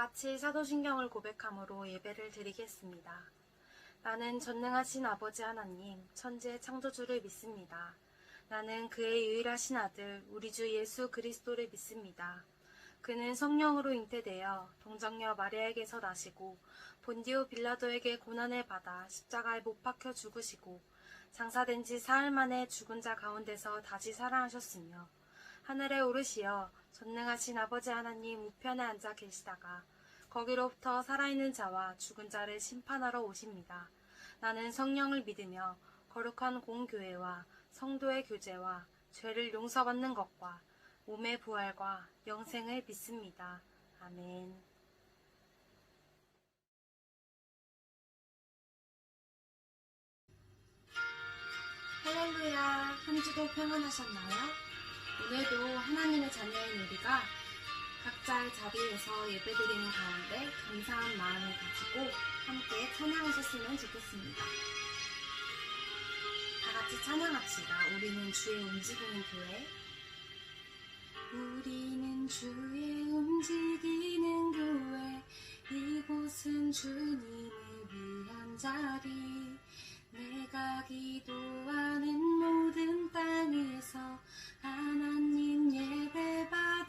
같이 사도신경을 고백함으로 예배를 드리겠습니다. 나는 전능하신 아버지 하나님, 천지의 창조주를 믿습니다. 나는 그의 유일하신 아들, 우리 주 예수 그리스도를 믿습니다. 그는 성령으로 잉태되어 동정녀 마리아에게서 나시고 본디오 빌라도에게 고난을 받아 십자가에 못 박혀 죽으시고 장사된 지 사흘 만에 죽은 자 가운데서 다시 살아나셨으며 하늘에 오르시어 전능하신 아버지 하나님 우편에 앉아 계시다가 거기로부터 살아있는 자와 죽은 자를 심판하러 오십니다. 나는 성령을 믿으며 거룩한 공교회와 성도의 교제와 죄를 용서받는 것과 몸의 부활과 영생을 믿습니다. 아멘. 할렐루야, 한 주도 평안하셨나요? 오늘도 하나님의 자녀인 우리가 각자의 자리에서 예배드리는 가운데 감사한 마음을 가지고 함께 찬양하셨으면 좋겠습니다. 다 같이 찬양합시다. 우리는 주의 움직이는 교회. 우리는 주의 움직이는 교회. 이곳은 주님을 위한 자리. 내가 기도하는 모든 땅 위에서 하나님 예배받을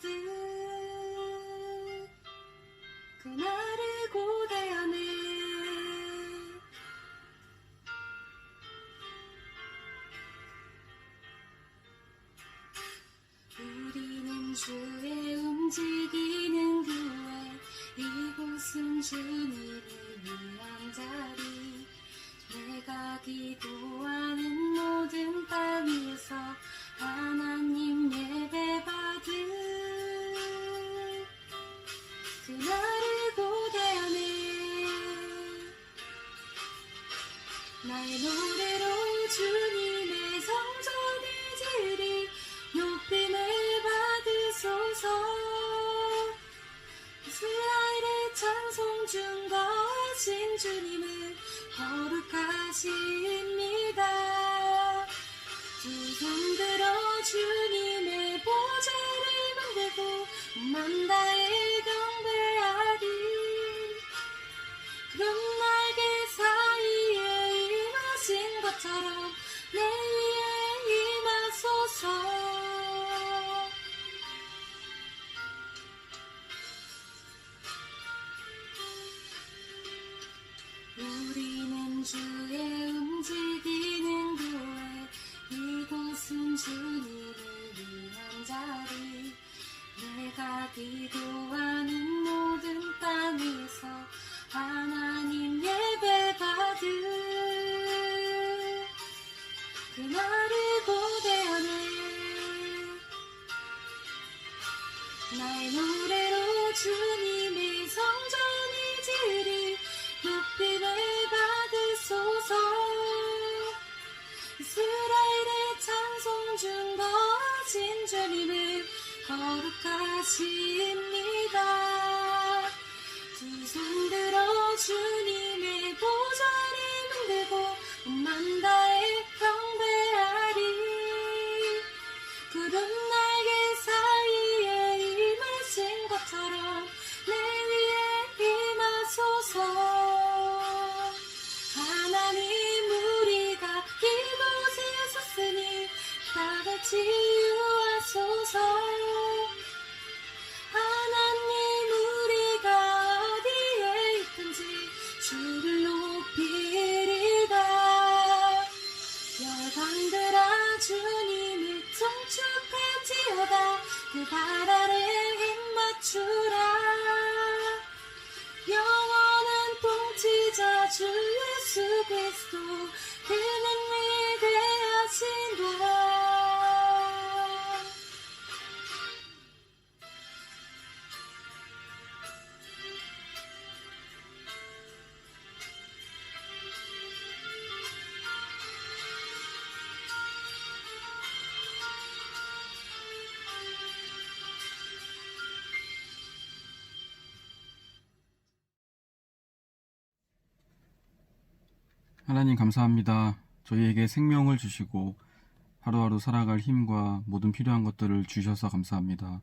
그날을 고대하네. 우리는 주의 움직이는 교회. 이곳은 주님을 위한 자리. 내가 기도하는 모든 땅 위에서 하나님 예배받을 그날을 고대하네. 나의 노래로 주님의 성전을 지으리. 높임을 받으소서. 이스라엘의 찬송 중 거하신 주님을 거룩하십니다. 두 손 들어 주님의 보좌를 만들고 만 다해 경배하리. 그런 날개 사이에 임하신 것처럼 내 위에 임하소서. 우리는 주의 움직이는 교회. 이곳은 주님을 위한 자리. 내가 기도하는 모든 땅 위에서 하나님 예배받을 그날을 고대하네. 나의 노래로 주님의 성전을 지으리. 높임을 받으소서. 이스라엘의 찬송 중 거하신 주님을 거룩하십니다. 두 손 들어 주님의 보좌를 만들고 만 다해 경배하리. 구름 날개 사이에 임하신 것처럼 내 위에 임하소서. 하나님 우리가 이곳에 섰으니 다같이 유하소서. 하나님 우리가 어디에 있든지 주를 높이리다. 열방들아 주님을 청축할지어다. 그 발 아래 힘 맞추라. 영원한 통치자 주 예수 그리스도. 그는 위대하신다. 하나님 감사합니다. 저희에게 생명을 주시고 하루하루 살아갈 힘과 모든 필요한 것들을 주셔서 감사합니다.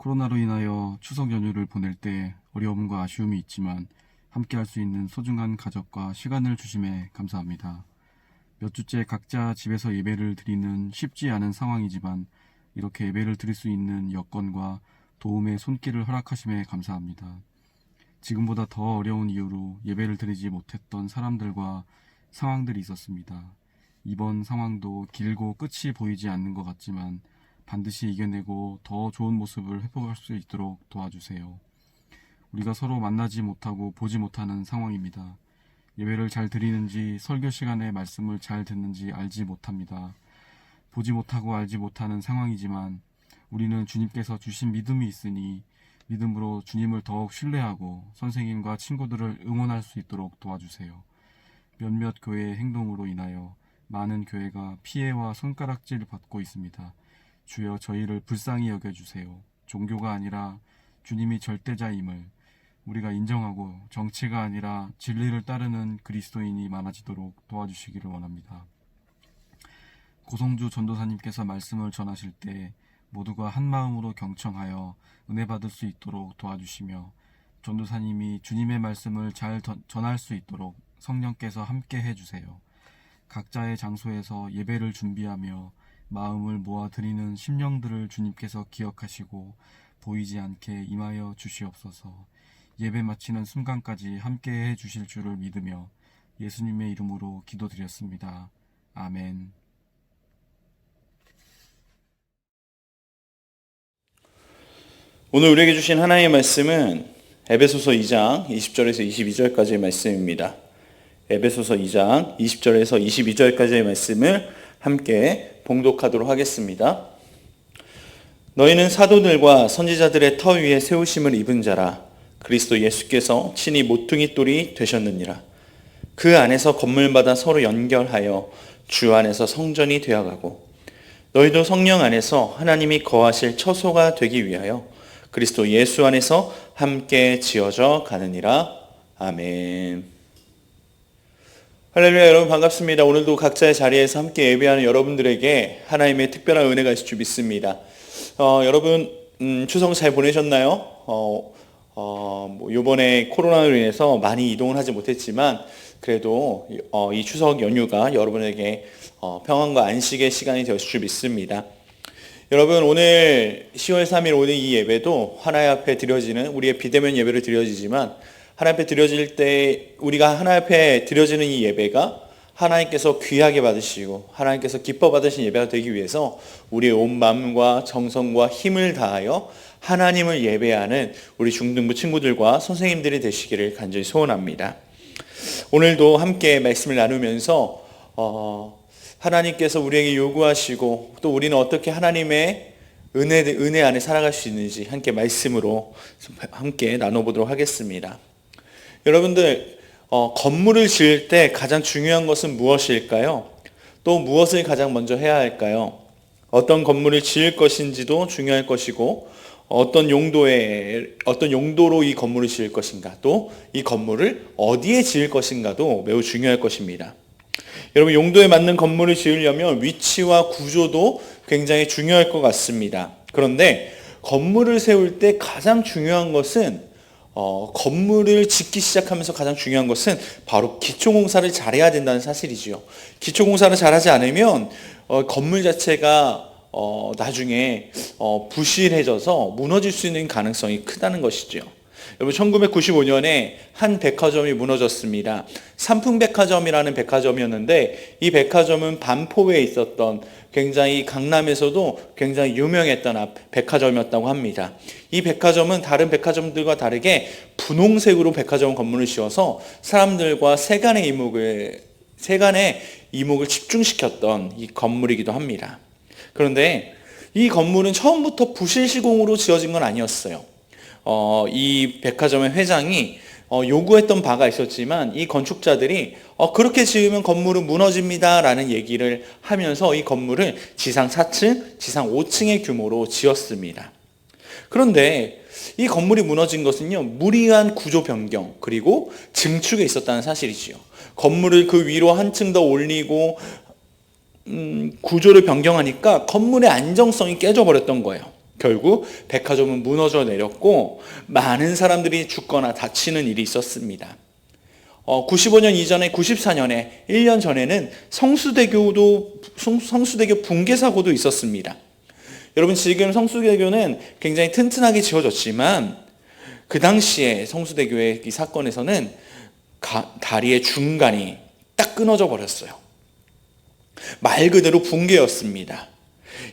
코로나로 인하여 추석 연휴를 보낼 때 어려움과 아쉬움이 있지만 함께 할 수 있는 소중한 가족과 시간을 주심에 감사합니다. 몇 주째 각자 집에서 예배를 드리는 쉽지 않은 상황이지만 이렇게 예배를 드릴 수 있는 여건과 도움의 손길을 허락하심에 감사합니다. 지금보다 더 어려운 이유로 예배를 드리지 못했던 사람들과 상황들이 있었습니다. 이번 상황도 길고 끝이 보이지 않는 것 같지만 반드시 이겨내고 더 좋은 모습을 회복할 수 있도록 도와주세요. 우리가 서로 만나지 못하고 보지 못하는 상황입니다. 예배를 잘 드리는지 설교 시간에 말씀을 잘 듣는지 알지 못합니다. 보지 못하고 알지 못하는 상황이지만 우리는 주님께서 주신 믿음이 있으니 믿음으로 주님을 더욱 신뢰하고 선생님과 친구들을 응원할 수 있도록 도와주세요. 몇몇 교회의 행동으로 인하여 많은 교회가 피해와 손가락질을 받고 있습니다. 주여 저희를 불쌍히 여겨주세요. 종교가 아니라 주님이 절대자임을 우리가 인정하고 정치가 아니라 진리를 따르는 그리스도인이 많아지도록 도와주시기를 원합니다. 고성주 전도사님께서 말씀을 전하실 때 모두가 한 마음으로 경청하여 은혜 받을 수 있도록 도와주시며 전도사님이 주님의 말씀을 잘 전할 수 있도록 성령께서 함께 해주세요. 각자의 장소에서 예배를 준비하며 마음을 모아 드리는 심령들을 주님께서 기억하시고 보이지 않게 임하여 주시옵소서. 예배 마치는 순간까지 함께 해주실 줄을 믿으며 예수님의 이름으로 기도드렸습니다. 아멘. 오늘 우리에게 주신 하나님의 말씀은 에베소서 2장 20절에서 22절까지의 말씀입니다. 에베소서 2장 20절에서 22절까지의 말씀을 함께 봉독하도록 하겠습니다. 너희는 사도들과 선지자들의 터 위에 세우심을 입은 자라. 그리스도 예수께서 친히 모퉁이 돌이 되셨느니라. 그 안에서 건물마다 서로 연결하여 주 안에서 성전이 되어가고 너희도 성령 안에서 하나님이 거하실 처소가 되기 위하여 그리스도 예수 안에서 함께 지어져 가느니라. 아멘. 할렐루야. 여러분 반갑습니다. 오늘도 각자의 자리에서 함께 예배하는 여러분들에게 하나님의 특별한 은혜가 있을 줄 믿습니다. 여러분 추석 잘 보내셨나요? 이번에 코로나로 인해서 많이 이동을 하지 못했지만 그래도 이 추석 연휴가 여러분에게 평안과 안식의 시간이 되었을 줄 믿습니다. 여러분 오늘 10월 3일 오늘 이 예배도 하나님 앞에 드려지는 우리의 비대면 예배를 드려지지만 하나님 앞에 드려질 때 우리가 하나님 앞에 드려지는 이 예배가 하나님께서 귀하게 받으시고 하나님께서 기뻐 받으신 예배가 되기 위해서 우리의 온 마음과 정성과 힘을 다하여 하나님을 예배하는 우리 중등부 친구들과 선생님들이 되시기를 간절히 소원합니다. 오늘도 함께 말씀을 나누면서 하나님께서 우리에게 요구하시고 또 우리는 어떻게 하나님의 은혜 안에 살아갈 수 있는지 함께 말씀으로 함께 나눠보도록 하겠습니다. 여러분들 건물을 지을 때 가장 중요한 것은 무엇일까요? 또 무엇을 가장 먼저 해야 할까요? 어떤 건물을 지을 것인지도 중요할 것이고 어떤 용도로 이 건물을 지을 것인가 또 이 건물을 어디에 지을 것인가도 매우 중요할 것입니다. 여러분 용도에 맞는 건물을 지으려면 위치와 구조도 굉장히 중요할 것 같습니다. 그런데 건물을 세울 때 가장 중요한 것은 건물을 짓기 시작하면서 가장 중요한 것은 바로 기초공사를 잘해야 된다는 사실이지요. 기초공사를 잘하지 않으면 건물 자체가 나중에 부실해져서 무너질 수 있는 가능성이 크다는 것이죠. 여러분 1995년에 한 백화점이 무너졌습니다. 삼풍백화점이라는 백화점이었는데 이 백화점은 반포에 있었던 굉장히 강남에서도 굉장히 유명했던 백화점이었다고 합니다. 이 백화점은 다른 백화점들과 다르게 분홍색으로 백화점 건물을 지어서 사람들과 세간의 이목을 집중시켰던 이 건물이기도 합니다. 그런데 이 건물은 처음부터 부실시공으로 지어진 건 아니었어요. 이 백화점의 회장이 요구했던 바가 있었지만 이 건축자들이 그렇게 지으면 건물은 무너집니다 라는 얘기를 하면서 이 건물을 지상 4층, 지상 5층의 규모로 지었습니다. 그런데 이 건물이 무너진 것은요, 무리한 구조 변경 그리고 증축에 있었다는 사실이지요. 건물을 그 위로 한층 더 올리고 구조를 변경하니까 건물의 안정성이 깨져버렸던 거예요. 결국 백화점은 무너져 내렸고 많은 사람들이 죽거나 다치는 일이 있었습니다. 95년 이전에 94년에 1년 전에는 성수대교 붕괴 사고도 있었습니다. 여러분, 지금 성수대교는 굉장히 튼튼하게 지어졌지만 그 당시에 성수대교의 이 사건에서는 다리의 중간이 딱 끊어져 버렸어요. 말 그대로 붕괴였습니다.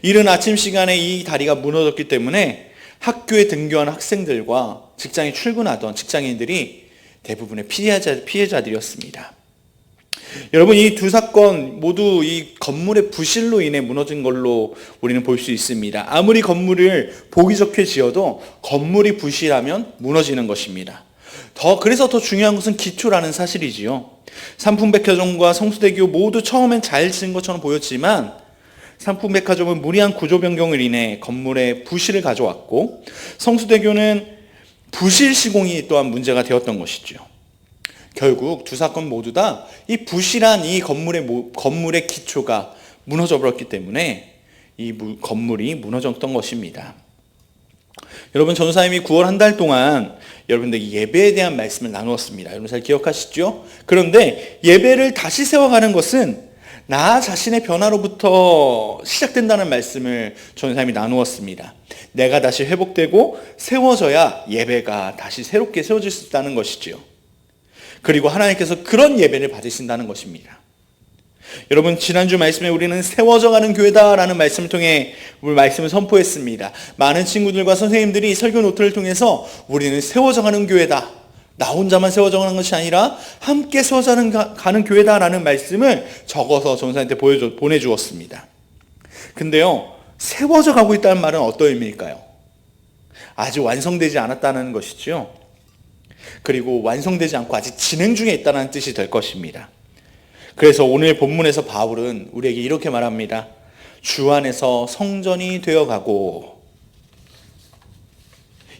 이른 아침 시간에 이 다리가 무너졌기 때문에 학교에 등교한 학생들과 직장에 출근하던 직장인들이 대부분의 피해자들이었습니다. 여러분, 이 두 사건 모두 이 건물의 부실로 인해 무너진 걸로 우리는 볼 수 있습니다. 아무리 건물을 보기 좋게 지어도 건물이 부실하면 무너지는 것입니다. 그래서 더 중요한 것은 기초라는 사실이지요. 삼풍백화점과 성수대교 모두 처음엔 잘 지은 것처럼 보였지만 삼풍백화점은 무리한 구조 변경을 인해 건물에 부실을 가져왔고 성수대교는 부실 시공이 또한 문제가 되었던 것이죠. 결국 두 사건 모두 다 이 부실한 이 건물의 기초가 무너져 버렸기 때문에 이 건물이 무너졌던 것입니다. 여러분, 전도사님이 9월 한 달 동안 여러분들 예배에 대한 말씀을 나누었습니다. 여러분 잘 기억하시죠? 그런데 예배를 다시 세워가는 것은 나 자신의 변화로부터 시작된다는 말씀을 전도사님이 나누었습니다. 내가 다시 회복되고 세워져야 예배가 다시 새롭게 세워질 수 있다는 것이지요. 그리고 하나님께서 그런 예배를 받으신다는 것입니다. 여러분, 지난주 말씀에 우리는 세워져가는 교회다라는 말씀을 통해 우리 말씀을 선포했습니다. 많은 친구들과 선생님들이 설교 노트를 통해서 우리는 세워져가는 교회다, 나 혼자만 세워져가는 것이 아니라 함께 세워져가는 교회다라는 말씀을 적어서 전사한테 보내주었습니다. 근데요, 세워져 가고 있다는 말은 어떤 의미일까요? 아직 완성되지 않았다는 것이죠. 그리고 완성되지 않고 아직 진행 중에 있다는 뜻이 될 것입니다. 그래서 오늘 본문에서 바울은 우리에게 이렇게 말합니다. 주 안에서 성전이 되어가고,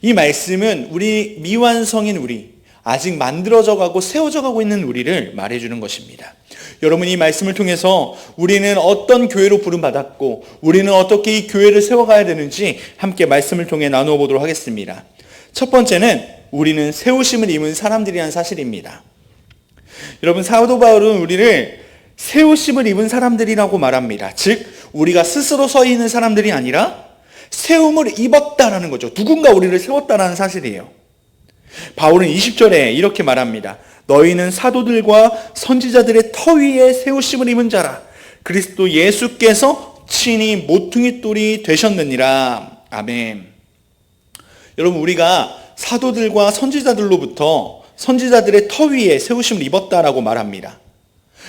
이 말씀은 우리 미완성인 우리, 아직 만들어져 가고 세워져 가고 있는 우리를 말해주는 것입니다. 여러분, 이 말씀을 통해서 우리는 어떤 교회로 부름받았고 우리는 어떻게 이 교회를 세워가야 되는지 함께 말씀을 통해 나누어 보도록 하겠습니다. 첫 번째는 우리는 세우심을 입은 사람들이라는 사실입니다. 여러분, 사도 바울은 우리를 세우심을 입은 사람들이라고 말합니다. 즉, 우리가 스스로 서 있는 사람들이 아니라 세움을 입었다라는 거죠. 누군가 우리를 세웠다라는 사실이에요. 바울은 20절에 이렇게 말합니다. 너희는 사도들과 선지자들의 터 위에 세우심을 입은 자라. 그리스도 예수께서 친히 모퉁이 돌이 되셨느니라. 아멘. 여러분, 우리가 사도들과 선지자들로부터 선지자들의 터 위에 세우심을 입었다라고 말합니다.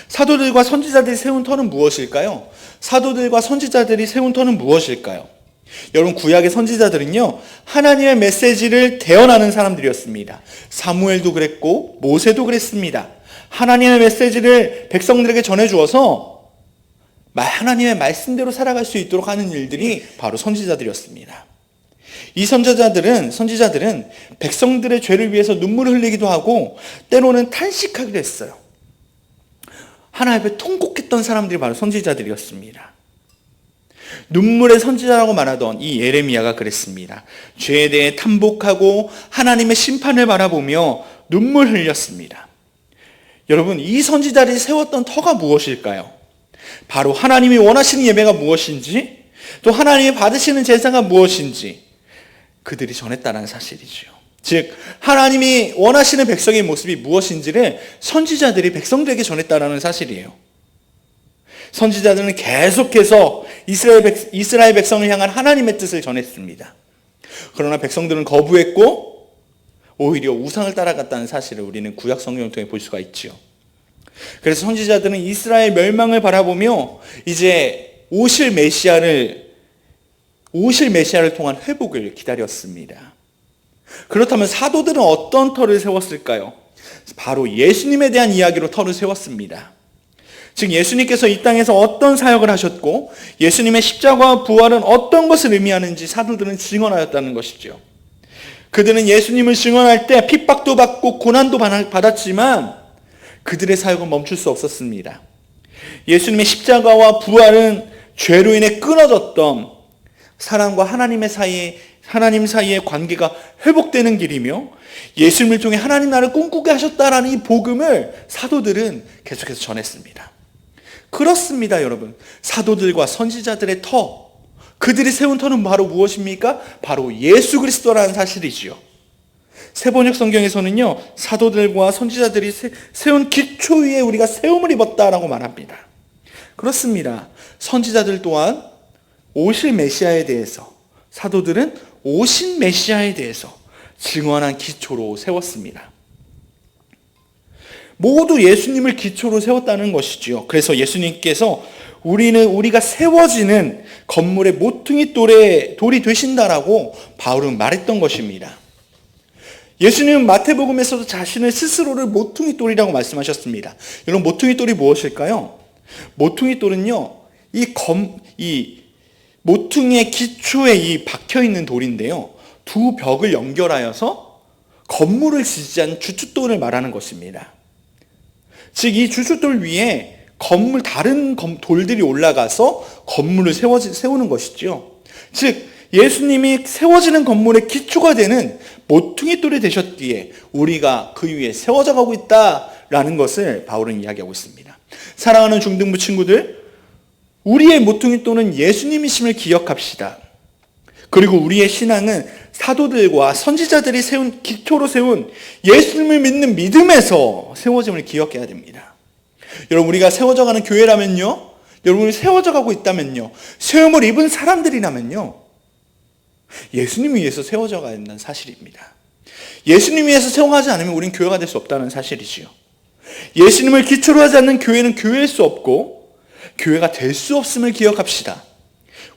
사도들과 선지자들이 세운 터는 무엇일까요? 사도들과 선지자들이 세운 터는 무엇일까요? 여러분, 구약의 선지자들은요, 하나님의 메시지를 대언하는 사람들이었습니다. 사무엘도 그랬고 모세도 그랬습니다. 하나님의 메시지를 백성들에게 전해주어서 하나님의 말씀대로 살아갈 수 있도록 하는 일들이 바로 선지자들이었습니다. 이 선지자들은 백성들의 죄를 위해서 눈물을 흘리기도 하고 때로는 탄식하기도 했어요. 하나님 앞에 통곡했던 사람들이 바로 선지자들이었습니다. 눈물의 선지자라고 말하던 이 예레미야가 그랬습니다. 죄에 대해 탐복하고 하나님의 심판을 바라보며 눈물 흘렸습니다. 여러분, 이 선지자들이 세웠던 터가 무엇일까요? 바로 하나님이 원하시는 예배가 무엇인지, 또 하나님이 받으시는 제사가 무엇인지 그들이 전했다는 사실이죠. 즉, 하나님이 원하시는 백성의 모습이 무엇인지를 선지자들이 백성들에게 전했다는 사실이에요. 선지자들은 계속해서 이스라엘 백성을 향한 하나님의 뜻을 전했습니다. 그러나 백성들은 거부했고 오히려 우상을 따라갔다는 사실을 우리는 구약 성경을 통해 볼 수가 있지요. 그래서 선지자들은 이스라엘 멸망을 바라보며 이제 오실 메시아를 통한 회복을 기다렸습니다. 그렇다면 사도들은 어떤 터를 세웠을까요? 바로 예수님에 대한 이야기로 터를 세웠습니다. 즉, 예수님께서 이 땅에서 어떤 사역을 하셨고 예수님의 십자가와 부활은 어떤 것을 의미하는지 사도들은 증언하였다는 것이죠. 그들은 예수님을 증언할 때 핍박도 받고 고난도 받았지만 그들의 사역은 멈출 수 없었습니다. 예수님의 십자가와 부활은 죄로 인해 끊어졌던 사람과 하나님 사이의 관계가 회복되는 길이며 예수님을 통해 하나님 나라를 꿈꾸게 하셨다라는 이 복음을 사도들은 계속해서 전했습니다. 그렇습니다, 여러분. 사도들과 선지자들의 터, 그들이 세운 터는 바로 무엇입니까? 바로 예수 그리스도라는 사실이지요. 세번역 성경에서는요, 사도들과 선지자들이 세운 기초 위에 우리가 세움을 입었다라고 말합니다. 그렇습니다. 선지자들 또한 오실 메시아에 대해서, 사도들은 오신 메시아에 대해서 증언한 기초로 세웠습니다. 모두 예수님을 기초로 세웠다는 것이지요. 그래서 예수님께서 우리가 세워지는 건물의 모퉁이 돌이 되신다라고 바울은 말했던 것입니다. 예수님은 마태복음에서도 자신의 스스로를 모퉁이 돌이라고 말씀하셨습니다. 여러분, 모퉁이 돌이 무엇일까요? 모퉁이 돌은요, 이 모퉁이의 기초에 박혀 있는 돌인데요, 두 벽을 연결하여서 건물을 지지한 주춧돌을 말하는 것입니다. 즉, 이 주춧돌 위에 다른 돌들이 올라가서 건물을 세우는 것이죠. 즉, 예수님이 세워지는 건물의 기초가 되는 모퉁이 돌이 되셨기에 우리가 그 위에 세워져 가고 있다라는 것을 바울은 이야기하고 있습니다. 사랑하는 중등부 친구들, 우리의 모퉁이 돌은 예수님이심을 기억합시다. 그리고 우리의 신앙은 사도들과 선지자들이 기초로 세운 예수님을 믿는 믿음에서 세워짐을 기억해야 됩니다. 여러분, 우리가 세워져 가는 교회라면요, 여러분이 세워져 가고 있다면요, 세움을 입은 사람들이라면요, 예수님 위해서 세워져 가야 한다는 사실입니다. 예수님 위해서 세워가지 않으면 우리는 교회가 될 수 없다는 사실이지요. 예수님을 기초로 하지 않는 교회는 교회일 수 없고 교회가 될 수 없음을 기억합시다.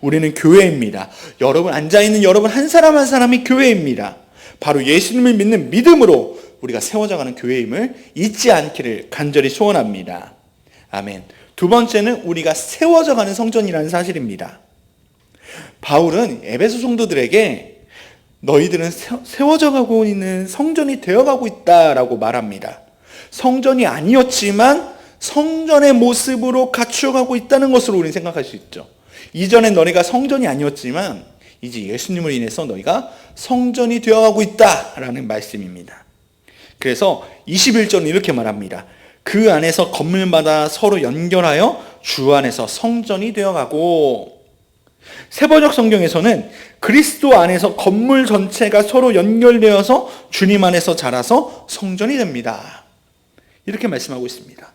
우리는 교회입니다. 여러분, 앉아있는 여러분 한 사람 한 사람이 교회입니다. 바로 예수님을 믿는 믿음으로 우리가 세워져 가는 교회임을 잊지 않기를 간절히 소원합니다. 아멘. 두 번째는 우리가 세워져 가는 성전이라는 사실입니다. 바울은 에베소 성도들에게 너희들은 세워져 가고 있는 성전이 되어가고 있다라고 말합니다. 성전이 아니었지만 성전의 모습으로 갖추어가고 있다는 것으로 우리는 생각할 수 있죠. 이전에 너희가 성전이 아니었지만 이제 예수님을 인해서 너희가 성전이 되어가고 있다라는 말씀입니다. 그래서 21절은 이렇게 말합니다. 그 안에서 건물마다 서로 연결하여 주 안에서 성전이 되어가고, 세번역 성경에서는 그리스도 안에서 건물 전체가 서로 연결되어서 주님 안에서 자라서 성전이 됩니다. 이렇게 말씀하고 있습니다.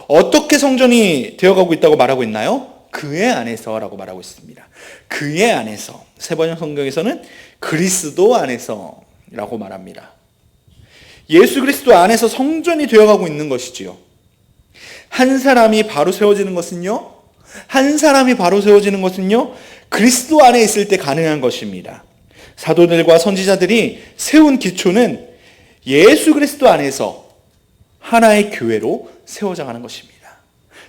어떻게 성전이 되어가고 있다고 말하고 있나요? 그의 안에서라고 말하고 있습니다. 그의 안에서. 세번역 성경에서는 그리스도 안에서라고 말합니다. 예수 그리스도 안에서 성전이 되어가고 있는 것이지요. 한 사람이 바로 세워지는 것은요, 그리스도 안에 있을 때 가능한 것입니다. 사도들과 선지자들이 세운 기초는 예수 그리스도 안에서 하나의 교회로 세워져 가는 것입니다.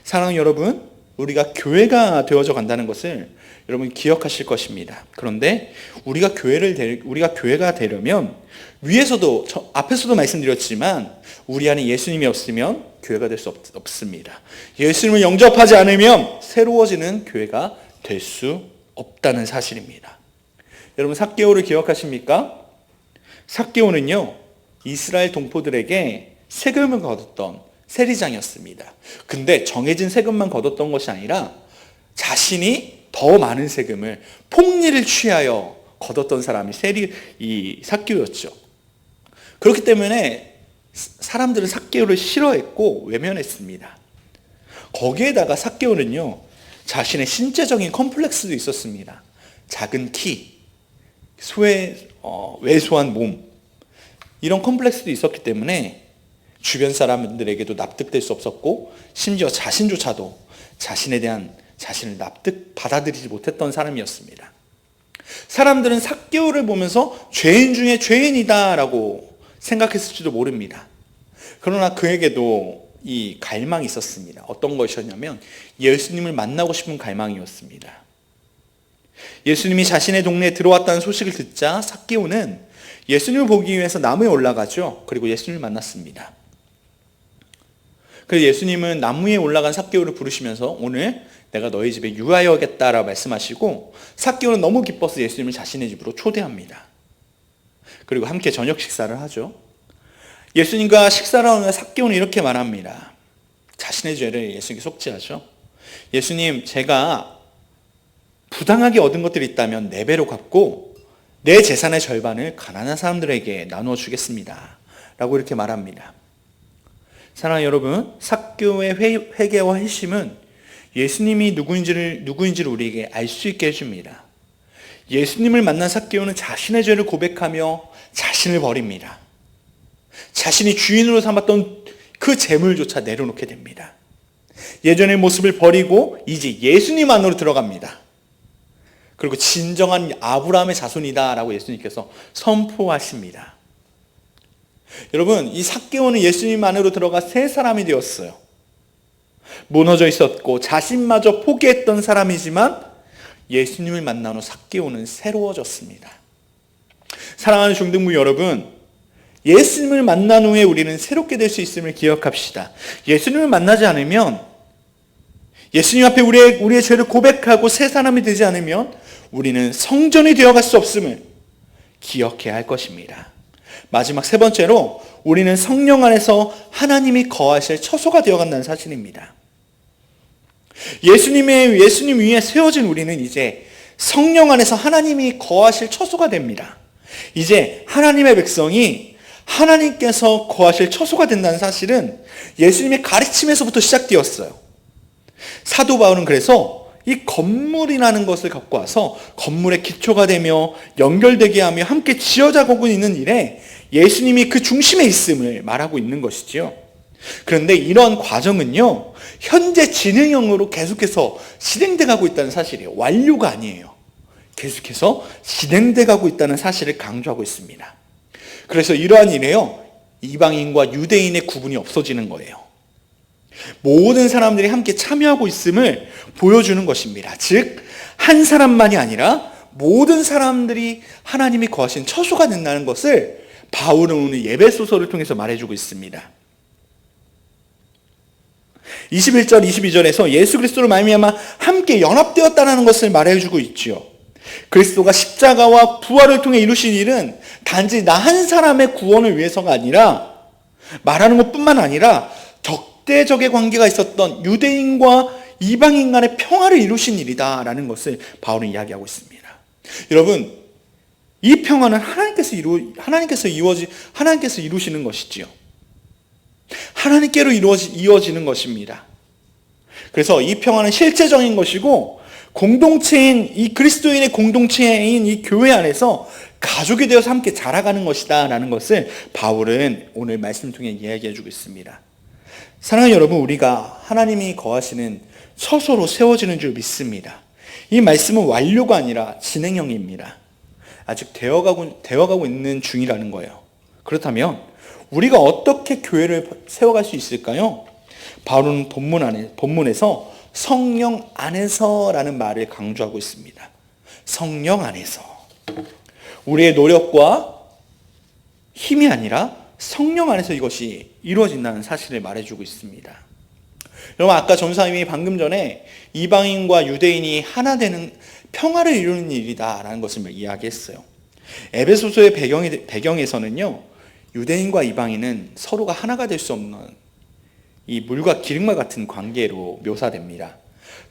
사랑하는 여러분, 우리가 교회가 되어져 간다는 것을 여러분 기억하실 것입니다. 그런데 우리가 교회가 되려면 위에서도 앞에서도 말씀드렸지만 우리 안에 예수님이 없으면 교회가 될 수 없습니다. 예수님을 영접하지 않으면 새로워지는 교회가 될 수 없다는 사실입니다. 여러분, 삭개오를 기억하십니까? 삭개오는요, 이스라엘 동포들에게 세금을 거뒀던 세리장이었습니다. 근데 정해진 세금만 거뒀던 것이 아니라 자신이 더 많은 세금을 폭리를 취하여 거뒀던 사람이 이 삭개오였죠. 그렇기 때문에 사람들은 삭개오를 싫어했고 외면했습니다. 거기에다가 삭개오는요, 자신의 신체적인 컴플렉스도 있었습니다. 작은 키, 왜소한 몸, 이런 컴플렉스도 있었기 때문에 주변 사람들에게도 납득될 수 없었고, 심지어 자신조차도 자신을 받아들이지 못했던 사람이었습니다. 사람들은 삭개오를 보면서 죄인 중에 죄인이다라고 생각했을지도 모릅니다. 그러나 그에게도 이 갈망이 있었습니다. 어떤 것이었냐면 예수님을 만나고 싶은 갈망이었습니다. 예수님이 자신의 동네에 들어왔다는 소식을 듣자 삭개오는 예수님을 보기 위해서 나무에 올라가죠. 그리고 예수님을 만났습니다. 그래서 예수님은 나무 위에 올라간 삭개오를 부르시면서 오늘 내가 너희 집에 유하여겠다라고 말씀하시고 삭개오는 너무 기뻐서 예수님을 자신의 집으로 초대합니다. 그리고 함께 저녁 식사를 하죠. 예수님과 식사를 하는 삭개오는 이렇게 말합니다. 자신의 죄를 예수님께 속죄하죠. 예수님, 제가 부당하게 얻은 것들이 있다면 4배로 갚고 내 재산의 절반을 가난한 사람들에게 나누어 주겠습니다. 라고 이렇게 말합니다. 사랑하는 여러분, 삭개오의 회개와 회심은 예수님이 누구인지를 우리에게 알 수 있게 해줍니다. 예수님을 만난 삭개오는 자신의 죄를 고백하며 자신을 버립니다. 자신이 주인으로 삼았던 그 재물조차 내려놓게 됩니다. 예전의 모습을 버리고 이제 예수님 안으로 들어갑니다. 그리고 진정한 아브라함의 자손이다 라고 예수님께서 선포하십니다. 여러분, 이 삭개오는 예수님 안으로 들어가 새 사람이 되었어요. 무너져 있었고 자신마저 포기했던 사람이지만 예수님을 만난 후 삭개오는 새로워졌습니다. 사랑하는 중등부 여러분, 예수님을 만난 후에 우리는 새롭게 될 수 있음을 기억합시다. 예수님을 만나지 않으면, 예수님 앞에 우리의 죄를 고백하고 새 사람이 되지 않으면 우리는 성전이 되어갈 수 없음을 기억해야 할 것입니다. 마지막 3번째로 우리는 성령 안에서 하나님이 거하실 처소가 되어간다는 사실입니다. 예수님 위에 세워진 우리는 이제 성령 안에서 하나님이 거하실 처소가 됩니다. 이제 하나님의 백성이 하나님께서 거하실 처소가 된다는 사실은 예수님의 가르침에서부터 시작되었어요. 사도 바울은 그래서 이 건물이라는 것을 갖고 와서 건물의 기초가 되며 연결되게 하며 함께 지어가고 있는 일에 예수님이 그 중심에 있음을 말하고 있는 것이지요. 그런데 이런 과정은요, 현재 진행형으로 계속해서 진행돼 가고 있다는 사실이에요. 완료가 아니에요. 계속해서 진행돼 가고 있다는 사실을 강조하고 있습니다. 그래서 이러한 일에요, 이방인과 유대인의 구분이 없어지는 거예요. 모든 사람들이 함께 참여하고 있음을 보여주는 것입니다. 즉, 한 사람만이 아니라 모든 사람들이 하나님이 거하신 처소가 된다는 것을 바울은 오늘 예배소서를 통해서 말해주고 있습니다. 21절, 22절에서 예수 그리스도로 말미암아 함께 연합되었다는 것을 말해주고 있죠. 그리스도가 십자가와 부활을 통해 이루신 일은 단지 나 한 사람의 구원을 위해서가 아니라, 말하는 것뿐만 아니라 적대적의 관계가 있었던 유대인과 이방인 간의 평화를 이루신 일이다라는 것을 바울은 이야기하고 있습니다. 여러분, 이 평화는 하나님께서 이루시는 것이지요. 하나님께로 이루어지는 것입니다. 그래서 이 평화는 실제적인 것이고, 공동체인 이 그리스도인의 공동체인 이 교회 안에서 가족이 되어서 함께 자라가는 것이다 라는 것을 바울은 오늘 말씀을 통해 이야기해 주고 있습니다. 사랑하는 여러분, 우리가 하나님이 거하시는 처소로 세워지는 줄 믿습니다. 이 말씀은 완료가 아니라 진행형입니다. 아직 되어가고 있는 중이라는 거예요. 그렇다면 우리가 어떻게 교회를 세워갈 수 있을까요? 바울은 본문에서 성령 안에서라는 말을 강조하고 있습니다. 성령 안에서. 우리의 노력과 힘이 아니라 성령 안에서 이것이 이루어진다는 사실을 말해주고 있습니다. 여러분, 아까 전사님이 방금 전에 이방인과 유대인이 하나 되는 평화를 이루는 일이다라는 것을 이야기했어요. 에베소서의 배경에서는요, 유대인과 이방인은 서로가 하나가 될 수 없는 이 물과 기름과 같은 관계로 묘사됩니다.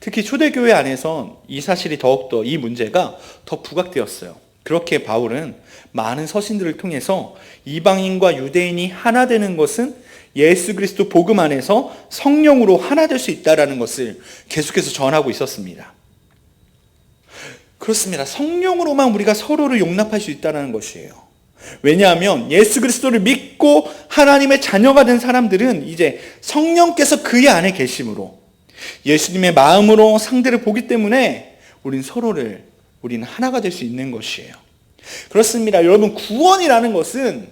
특히 초대교회 안에선 이 사실이 더욱더, 이 문제가 더 부각되었어요. 그렇게 바울은 많은 서신들을 통해서 이방인과 유대인이 하나 되는 것은 예수 그리스도 복음 안에서 성령으로 하나 될 수 있다는 것을 계속해서 전하고 있었습니다. 그렇습니다. 성령으로만 우리가 서로를 용납할 수 있다는 것이에요. 왜냐하면 예수 그리스도를 믿고 하나님의 자녀가 된 사람들은 이제 성령께서 그의 안에 계심으로 예수님의 마음으로 상대를 보기 때문에 우리는 하나가 될 수 있는 것이에요. 그렇습니다. 여러분, 구원이라는 것은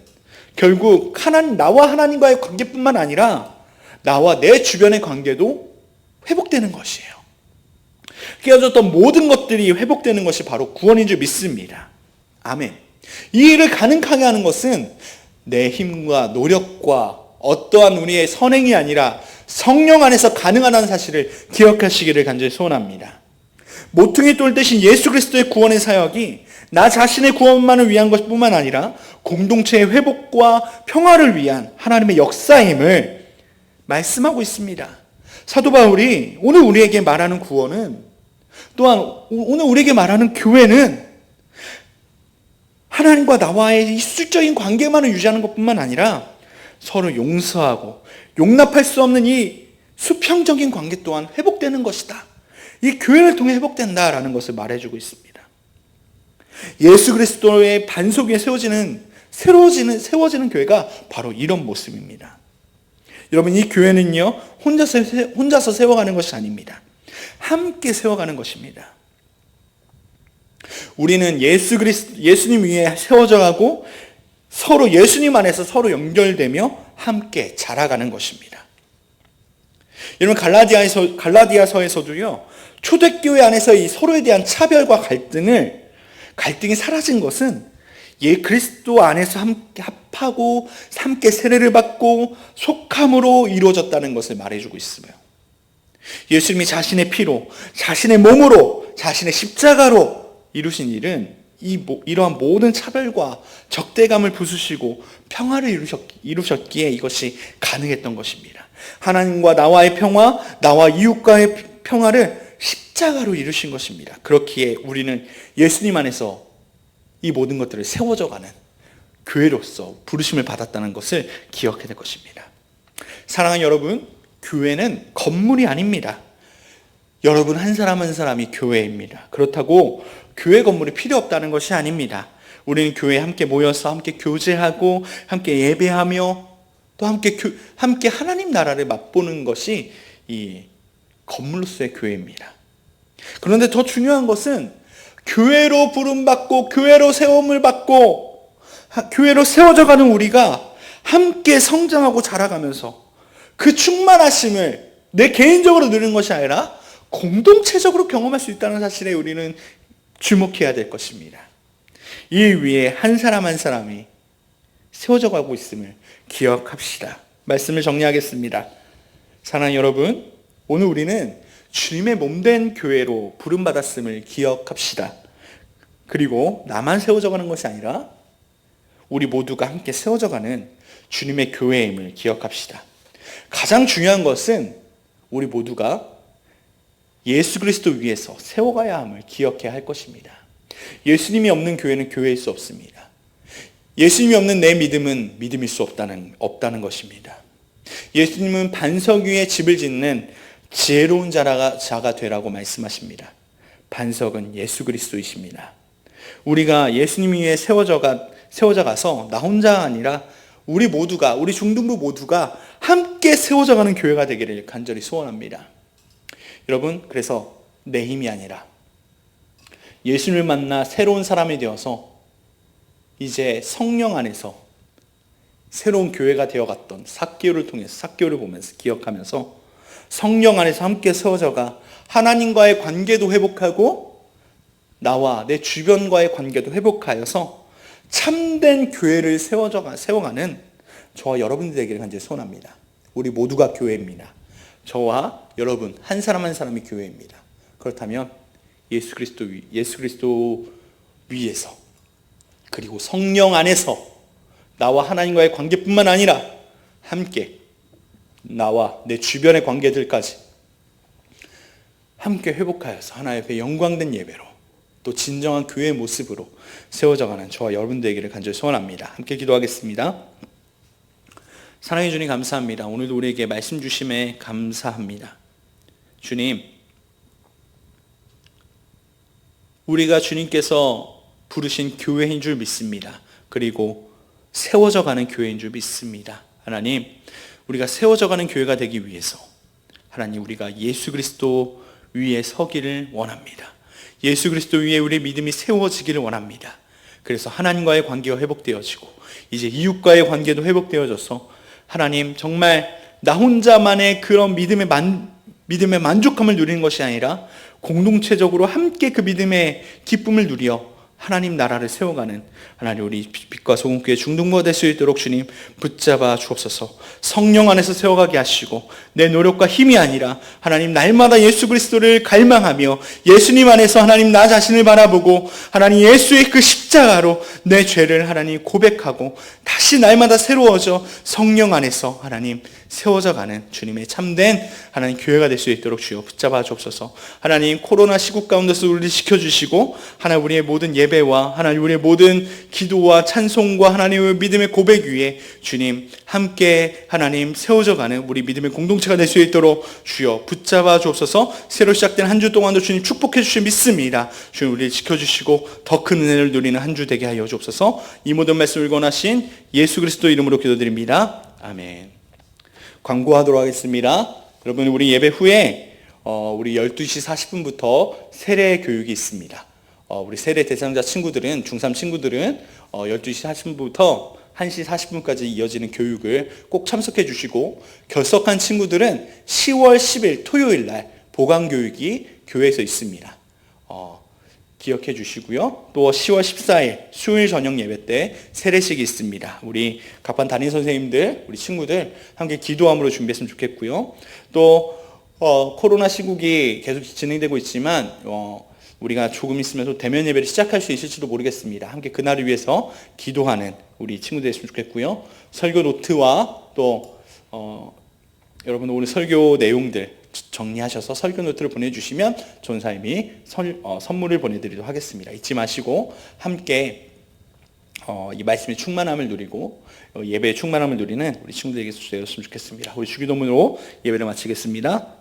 결국 나와 하나님과의 관계뿐만 아니라 나와 내 주변의 관계도 회복되는 것이에요. 깨어졌던 모든 것들이 회복되는 것이 바로 구원인 줄 믿습니다. 아멘. 이 일을 가능하게 하는 것은 내 힘과 노력과 어떠한 우리의 선행이 아니라 성령 안에서 가능하다는 사실을 기억하시기를 간절히 소원합니다. 모퉁이 돌 대신 예수 그리스도의 구원의 사역이 나 자신의 구원만을 위한 것뿐만 아니라 공동체의 회복과 평화를 위한 하나님의 역사임을 말씀하고 있습니다. 사도 바울이 오늘 우리에게 말하는 구원은, 또한 오늘 우리에게 말하는 교회는 하나님과 나와의 이수적인 관계만을 유지하는 것뿐만 아니라 서로 용서하고 용납할 수 없는 이 수평적인 관계 또한 회복되는 것이다. 이 교회를 통해 회복된다라는 것을 말해주고 있습니다. 예수 그리스도의 반석 위에 세워지는 교회가 바로 이런 모습입니다. 여러분, 이 교회는요, 혼자서 세워가는 것이 아닙니다. 함께 세워가는 것입니다. 우리는 예수님 위에 세워져 가고 서로 예수님 안에서 서로 연결되며 함께 자라가는 것입니다. 여러분, 갈라디아서에서도요, 초대교회 안에서 이 서로에 대한 차별과 갈등이 사라진 것은 그리스도 안에서 함께 합하고 함께 세례를 받고 속함으로 이루어졌다는 것을 말해주고 있어요. 예수님이 자신의 피로, 자신의 몸으로, 자신의 십자가로 이루신 일은 이러한 모든 차별과 적대감을 부수시고 평화를 이루셨기에 이것이 가능했던 것입니다. 하나님과 나와의 평화, 나와 이웃과의 평화를 십자가로 이루신 것입니다. 그렇기에 우리는 예수님 안에서 이 모든 것들을 세워져가는 교회로서 부르심을 받았다는 것을 기억해야 될 것입니다. 사랑하는 여러분, 교회는 건물이 아닙니다. 여러분 한 사람 한 사람이 교회입니다. 그렇다고 교회 건물이 필요 없다는 것이 아닙니다. 우리는 교회에 함께 모여서 함께 교제하고 함께 예배하며 또 함께 하나님 나라를 맛보는 것이 이 건물로서의 교회입니다. 그런데 더 중요한 것은 교회로 부름받고 교회로 세움을 받고 교회로 세워져가는 우리가 함께 성장하고 자라가면서 그 충만하심을 내 개인적으로 누리는 것이 아니라 공동체적으로 경험할 수 있다는 사실에 우리는 주목해야 될 것입니다. 이 위에 한 사람 한 사람이 세워져 가고 있음을 기억합시다. 말씀을 정리하겠습니다. 사랑하는 여러분, 오늘 우리는 주님의 몸된 교회로 부름받았음을 기억합시다. 그리고 나만 세워져 가는 것이 아니라 우리 모두가 함께 세워져 가는 주님의 교회임을 기억합시다. 가장 중요한 것은 우리 모두가 예수 그리스도 위에서 세워가야 함을 기억해야 할 것입니다. 예수님이 없는 교회는 교회일 수 없습니다. 예수님이 없는 내 믿음은 믿음일 수 없다는 것입니다. 예수님은 반석 위에 집을 짓는 지혜로운 자가 되라고 말씀하십니다. 반석은 예수 그리스도이십니다. 우리가 예수님 위에 세워져 가서 나 혼자 아니라 우리 중등부 모두가 함께 세워져 가는 교회가 되기를 간절히 소원합니다. 여러분, 그래서 내 힘이 아니라 예수님을 만나 새로운 사람이 되어서 이제 성령 안에서 새로운 교회가 되어갔던 삭개오를 보면서 기억하면서 성령 안에서 함께 세워져가 하나님과의 관계도 회복하고 나와 내 주변과의 관계도 회복하여서 참된 교회를 세워가는 저와 여러분들 되기를 간절히 소원합니다. 우리 모두가 교회입니다. 저와 여러분 한 사람 한 사람이 교회입니다. 그렇다면 예수 그리스도 위에서 그리고 성령 안에서 나와 하나님과의 관계뿐만 아니라 함께 나와 내 주변의 관계들까지 함께 회복하여서 하나님 앞에 영광된 예배로 또 진정한 교회의 모습으로 세워져가는 저와 여러분들 되기를 간절히 소원합니다. 함께 기도하겠습니다. 사랑해 주님 감사합니다. 오늘도 우리에게 말씀 주심에 감사합니다. 주님, 우리가 주님께서 부르신 교회인 줄 믿습니다. 그리고 세워져가는 교회인 줄 믿습니다. 하나님, 우리가 세워져가는 교회가 되기 위해서 하나님, 우리가 예수 그리스도 위에 서기를 원합니다. 예수 그리스도 위에 우리의 믿음이 세워지기를 원합니다. 그래서 하나님과의 관계가 회복되어지고 이제 이웃과의 관계도 회복되어져서 하나님, 정말 나 혼자만의 그런 믿음의 만족함을 누리는 것이 아니라 공동체적으로 함께 그 믿음의 기쁨을 누려 하나님 나라를 세워가는 하나님 우리 빛과 소금교회 중등부가 될 수 있도록 주님 붙잡아 주옵소서. 성령 안에서 세워가게 하시고 내 노력과 힘이 아니라 하나님 날마다 예수 그리스도를 갈망하며 예수님 안에서 하나님 나 자신을 바라보고 하나님 예수의 그 십자가로 내 죄를 하나님 고백하고 다시 날마다 새로워져 성령 안에서 하나님 세워져 가는 주님의 참된 하나님 교회가 될 수 있도록 주여 붙잡아 주옵소서. 하나님 코로나 시국 가운데서 우리를 지켜주시고 하나님 우리의 모든 예배와 하나님 우리의 모든 기도와 찬송과 하나님의 믿음의 고백 위에 주님 함께 하나님 세워져 가는 우리 믿음의 공동체가 될 수 있도록 주여 붙잡아 주옵소서. 새로 시작된 한 주 동안도 주님 축복해 주실 믿습니다. 주님 우리를 지켜주시고 더 큰 은혜를 누리는 한 주 되게 하여 주옵소서. 이 모든 말씀을 권하신 예수 그리스도 이름으로 기도드립니다. 아멘. 광고하도록 하겠습니다. 여러분 우리 예배 후에 우리 12시 40분부터 세례 교육이 있습니다. 우리 세례 대상자 친구들은 중3 친구들은 12시 40분부터 1시 40분까지 이어지는 교육을 꼭 참석해 주시고 결석한 친구들은 10월 10일 토요일 날 보강 교육이 교회에서 있습니다. 기억해 주시고요. 또 10월 14일 수요일 저녁 예배 때 세례식이 있습니다. 우리 각반 담임 선생님들, 우리 친구들 함께 기도함으로 준비했으면 좋겠고요. 또 코로나 시국이 계속 진행되고 있지만 우리가 조금 있으면 또 대면 예배를 시작할 수 있을지도 모르겠습니다. 함께 그날을 위해서 기도하는 우리 친구들 됐으면 좋겠고요. 설교 노트와 또 여러분 오늘 설교 내용들 정리하셔서 설교 노트를 보내주시면 전사님이 선물을 보내드리도록 하겠습니다. 잊지 마시고 함께 이 말씀의 충만함을 누리고 예배의 충만함을 누리는 우리 친구들에게 되었으면 좋겠습니다. 우리 주기도문으로 예배를 마치겠습니다.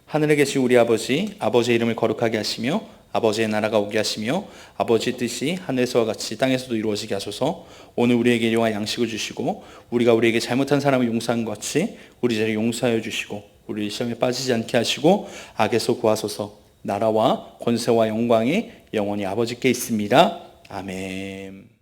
하늘에 계신 우리 아버지, 아버지의 이름을 거룩하게 하시며 아버지의 나라가 오게 하시며 아버지의 뜻이 하늘에서와 같이 땅에서도 이루어지게 하소서. 오늘 우리에게 일용할 양식을 주시고 우리가 우리에게 잘못한 사람을 용서한 것 같이 우리 죄를 용서하여 주시고 우리 시험에 빠지지 않게 하시고 악에서 구하소서. 나라와 권세와 영광이 영원히 아버지께 있습니다. 아멘.